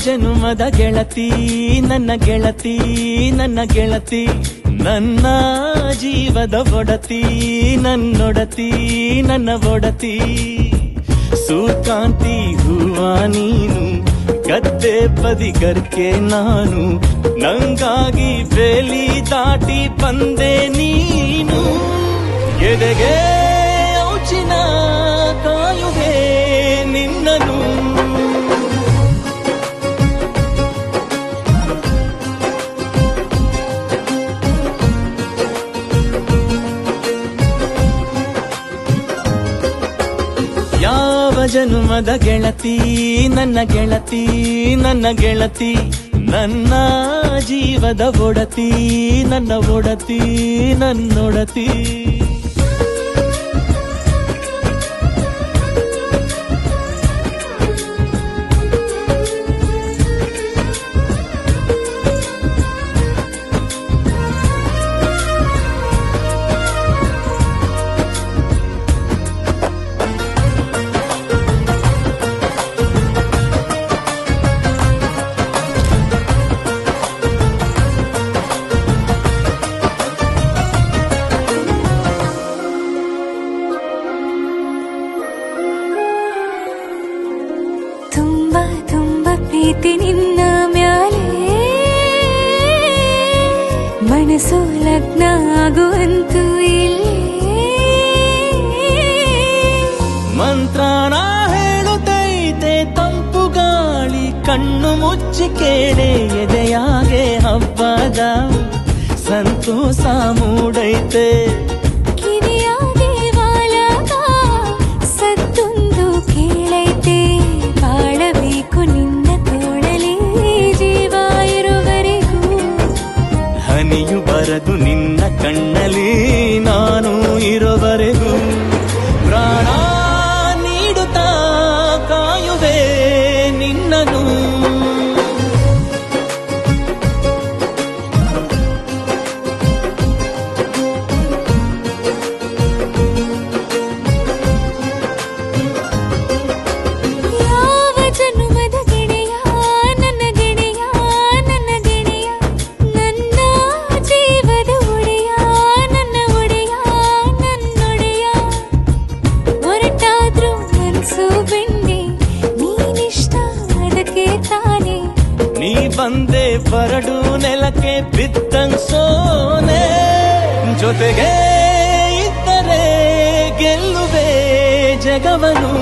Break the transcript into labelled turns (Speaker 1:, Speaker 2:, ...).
Speaker 1: ಜನುಮದ ಗೆಳತಿ ನನ್ನ ಗೆಳತಿ ನನ್ನ ಗೆಳತಿ ನನ್ನ ಜೀವದ ಒಡತಿ ನನ್ನೊಡತಿ ನನ್ನ ಒಡತಿ ಸೂರ್ಕಾಂತಿ ಹೂವ ನೀನು ಗದ್ದೆ ಬದಿಗರ್ಕೆ ನಾನು ನಂಗಾಗಿ ಬೇಲಿ ದಾಟಿ ಬಂದೆ ನೀನು ಎದೆಗೆ ಔಚಿನ ಕಾಯುವೆ ನಿನ್ನನು ಯಾವ ಜನುಮದ ಗೆಳತಿ ನನ್ನ ಗೆಳತಿ ನನ್ನ ಗೆಳತಿ ನನ್ನ ಜೀವದ ಒಡತಿ ನನ್ನ ಒಡತಿ ನನ್ನೊಡತಿ
Speaker 2: ಪ್ರೀತಿ ನಿನ್ನ ಮ್ಯಾಲೆ ಮನಸ್ಸು ಲಗ್ನ ಆಗುವಂತೂ ಇಲ್ಲೇ
Speaker 1: ಮಂತ್ರನ ಹೇಳುತ್ತೈತೆ ತಂಪು ಗಾಳಿ ಕಣ್ಣು ಮುಚ್ಚಿ ಕೇಳೆ ಎದೆಯಾಗೆ ಹಬ್ಬದ ಸಂತೋಷ ಮೂಡೈತೆ ಹನಿಯು ಬರದು ನಿನ್ನ ಕಣ್ಣಲ್ಲಿ ನಾನು ಇರೋವರೆಗೂ ಪ್ರಾಣ ನೀಡುತ್ತಾ ಕಾಯುವೆ ನಿನ್ನನು ನೀ ಬಂದೆ ಬರಡು ನೆಲಕ್ಕೆ ಬಿದ್ದಂಗ್ ಸೋನೆ ಜೊತೆಗೆ ಇದ್ದರೆ ಗೆಲ್ಲುವೆ ಜಗವನು